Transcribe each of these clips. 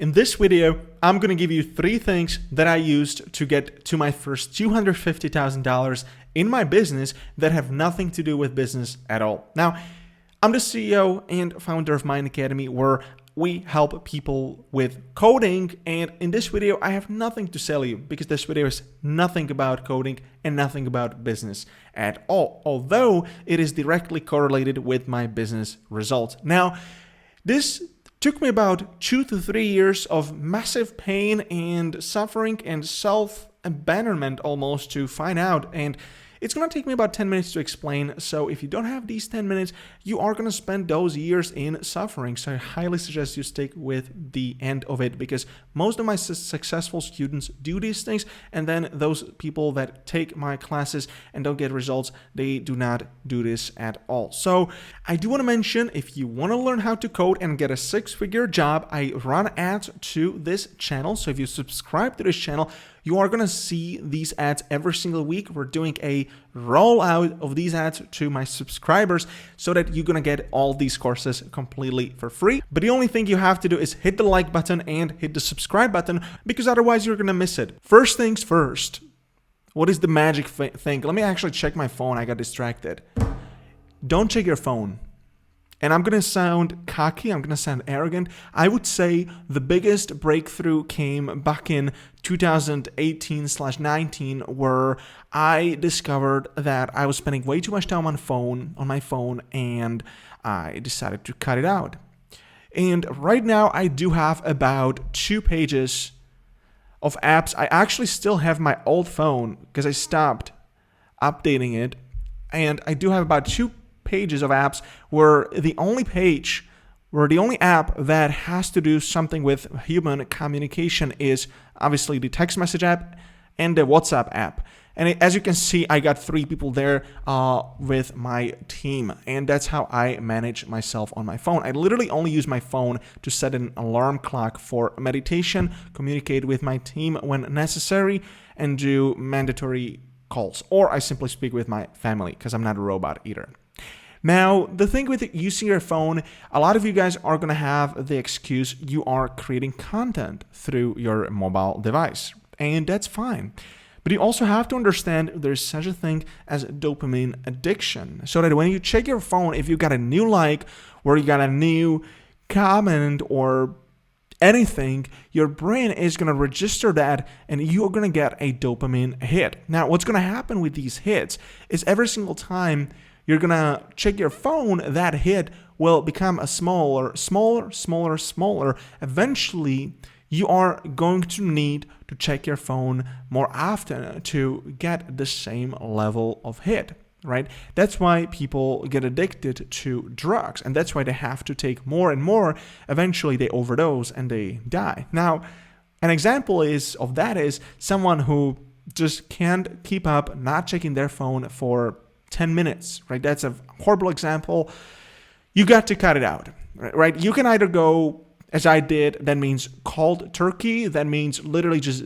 In this video, I'm going to give you 3 things that I used to get to my first $250,000 in my business that have nothing to do with business at all. Now, I'm the CEO and founder of Mind Academy, where we help people with coding, and in this video I have nothing to sell you because this video is nothing about coding and nothing about business at all, although it is directly correlated with my business results. Now, this took me about 2 to 3 years of massive pain and suffering and self-abandonment almost to find out, and it's going to take me about 10 minutes to explain. So if you don't have these 10 minutes, you are going to spend those years in suffering. So I highly suggest you stick with the end of it, because most of my successful students do these things. And then those people that take my classes and don't get results, they do not do this at all. So I do want to mention, if you want to learn how to code and get a 6-figure job, I run ads to this channel. So if you subscribe to this channel, you are going to see these ads every single week. We're doing a rollout of these ads to my subscribers so that you're going to get all these courses completely for free. But the only thing you have to do is hit the like button and hit the subscribe button, because otherwise you're going to miss it. First things first, what is the magic thing? Let me actually check my phone. I got distracted. Don't check your phone. And I'm going to sound cocky, I'm going to sound arrogant. I would say the biggest breakthrough came back in 2018/19, where I discovered that I was spending way too much time on my phone, and I decided to cut it out. And right now I do have about 2 pages of apps. I actually still have my old phone because I stopped updating it. And I do have about 2 pages of apps where the only app that has to do something with human communication is obviously the text message app and the WhatsApp app. And as you can see, I got 3 people there with my team, and that's how I manage myself on my phone. I literally only use my phone to set an alarm clock for meditation, communicate with my team when necessary, and do mandatory calls. Or I simply speak with my family, because I'm not a robot either. Now, the thing with using your phone, a lot of you guys are going to have the excuse you are creating content through your mobile device, and that's fine. But you also have to understand there's such a thing as dopamine addiction, so that when you check your phone, if you got a new like or you got a new comment or anything, your brain is going to register that and you're going to get a dopamine hit. Now, what's going to happen with these hits is every single time you're going to check your phone, that hit will become a smaller. Eventually, you are going to need to check your phone more often to get the same level of hit, right? That's why people get addicted to drugs, and that's why they have to take more and more. Eventually, they overdose and they die. Now, an example of that is someone who just can't keep up not checking their phone for 10 minutes, right? That's a horrible example. You got to cut it out, right? You can either go, as I did, that means cold turkey. That means literally just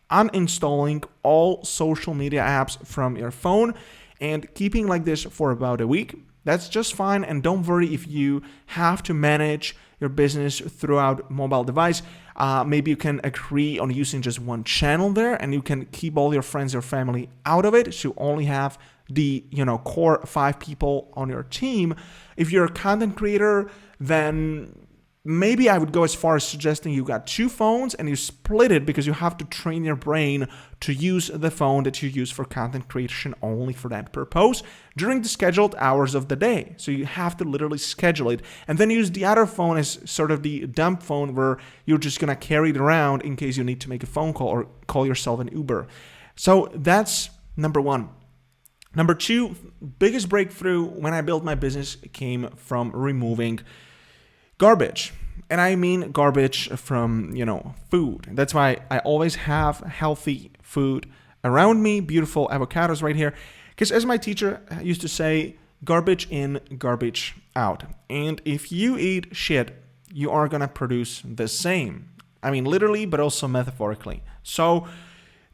uninstalling all social media apps from your phone and keeping like this for about a week. That's just fine. And don't worry if you have to manage your business throughout mobile device. Maybe you can agree on using just one channel there, and you can keep all your friends or family out of it. So you only have the core 5 people on your team. If you're a content creator, then maybe I would go as far as suggesting you got 2 phones and you split it, because you have to train your brain to use the phone that you use for content creation only for that purpose during the scheduled hours of the day. So you have to literally schedule it, and then use the other phone as sort of the dump phone, where you're just going to carry it around in case you need to make a phone call or call yourself an Uber. So that's number 1. Number 2, biggest breakthrough when I built my business came from removing garbage. And I mean garbage from, food. That's why I always have healthy food around me, beautiful avocados right here. Because as my teacher used to say, garbage in, garbage out. And if you eat shit, you are going to produce the same. I mean, literally, but also metaphorically. So,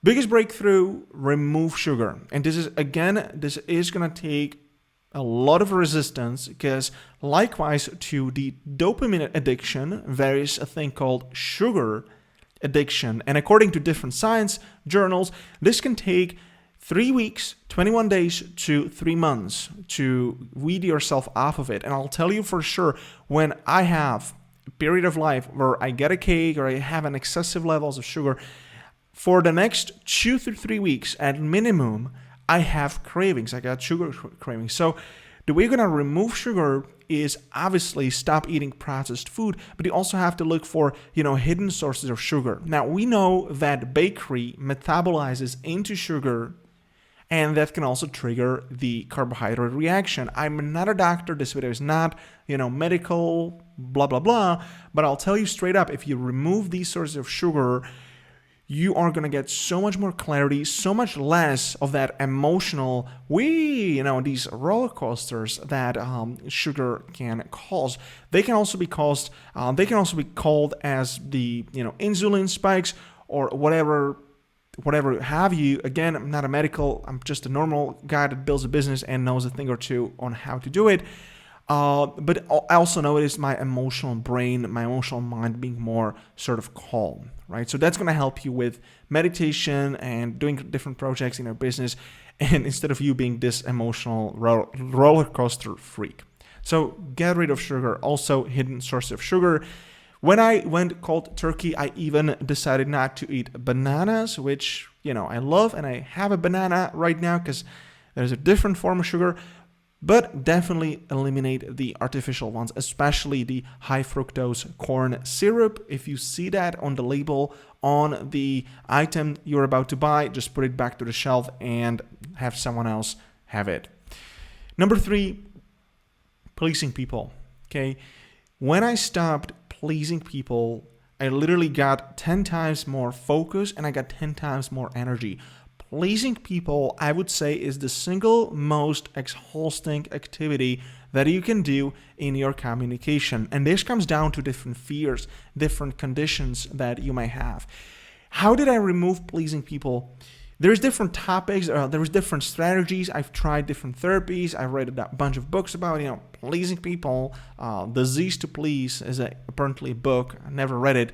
biggest breakthrough, remove sugar. And this is going to take a lot of resistance, because likewise to the dopamine addiction, there is a thing called sugar addiction. And according to different science journals, this can take 3 weeks, 21 days to 3 months to weed yourself off of it. And I'll tell you for sure, when I have a period of life where I get a cake or I have an excessive levels of sugar, for the next 2 to 3 weeks at minimum, I have cravings. I got sugar cravings. So the way you're going to remove sugar is obviously stop eating processed food, but you also have to look for, hidden sources of sugar. Now, we know that bakery metabolizes into sugar, and that can also trigger the carbohydrate reaction. I'm not a doctor. This video is not, medical, blah, blah, blah. But I'll tell you straight up, if you remove these sources of sugar, you are going to get so much more clarity, so much less of that emotional, these roller coasters that sugar can cause. They can also be called as the, insulin spikes or whatever have you. Again, I'm not a medical, I'm just a normal guy that builds a business and knows a thing or two on how to do it. But I also know it is my emotional brain, my emotional mind being more sort of calm, right? So that's going to help you with meditation and doing different projects in your business, and instead of you being this emotional roller coaster freak. So get rid of sugar, also hidden source of sugar. When I went cold turkey, I even decided not to eat bananas, which, I love, and I have a banana right now because there's a different form of sugar. But definitely eliminate the artificial ones, especially the high fructose corn syrup. If you see that on the label on the item you're about to buy, just put it back to the shelf and have someone else have it. Number 3, pleasing people. Okay, when I stopped pleasing people, I literally got 10 times more focus and I got 10 times more energy. Pleasing people, I would say, is the single most exhausting activity that you can do in your communication. And this comes down to different fears, different conditions that you may have. How did I remove pleasing people? There's different topics, there's different strategies. I've tried different therapies. I've read a bunch of books about, pleasing people. Disease to Please is apparently a book. I never read it.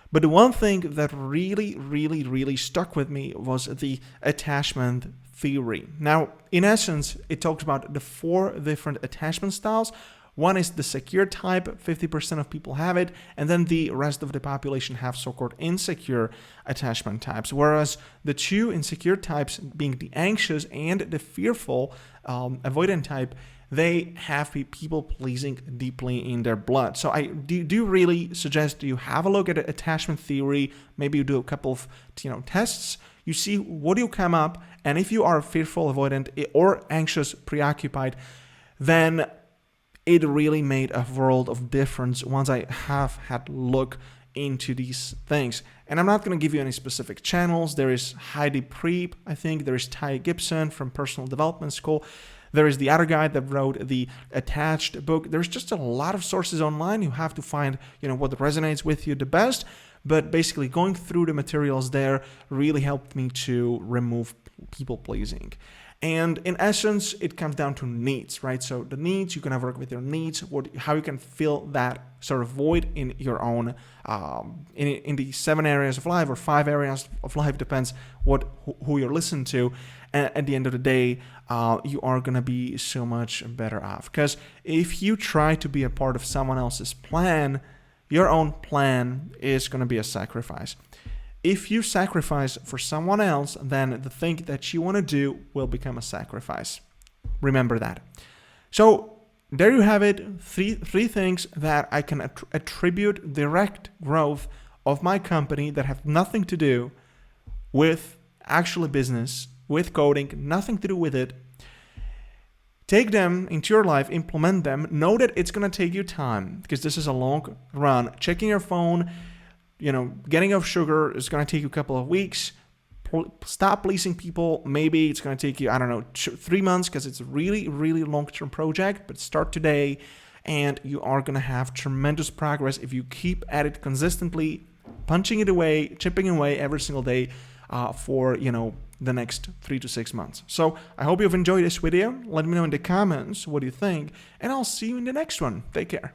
But the one thing that really, really, really stuck with me was the attachment theory. Now, in essence, it talks about the 4 different attachment styles. One is the secure type, 50% of people have it, and then the rest of the population have so-called insecure attachment types. Whereas the 2 insecure types, being the anxious and the fearful avoidant type, they have people pleasing deeply in their blood. So I do really suggest you have a look at attachment theory. Maybe you do a couple of tests. You see what you come up, and if you are fearful, avoidant, or anxious, preoccupied, then it really made a world of difference once I have had look into these things. And I'm not going to give you any specific channels. There is Heidi Preep, I think. There is Ty Gibson from Personal Development School. There is the other guy that wrote the Attached book. There's just a lot of sources online. You have to find, what resonates with you the best. But basically, going through the materials there really helped me to remove people pleasing. And in essence, it comes down to needs, right? So the needs, you're gonna work with your needs, how you can fill that sort of void in your own, in the 7 areas of life or 5 areas of life, depends who you're listening to. And at the end of the day, you are gonna be so much better off. Because if you try to be a part of someone else's plan, your own plan is gonna be a sacrifice. If you sacrifice for someone else, then the thing that you want to do will become a sacrifice. Remember that. So there you have it. Three things that I can attribute direct growth of my company that have nothing to do with actual business, with coding, nothing to do with it. Take them into your life, implement them. Know that it's going to take you time because this is a long run. Checking your phone, getting off sugar is going to take you a couple of weeks. Stop pleasing people. Maybe it's going to take you, 3 months because it's a really, really long-term project. But start today and you are going to have tremendous progress if you keep at it consistently, punching it away, chipping away every single day for, the next 3 to 6 months. So I hope you've enjoyed this video. Let me know in the comments what you think, and I'll see you in the next one. Take care.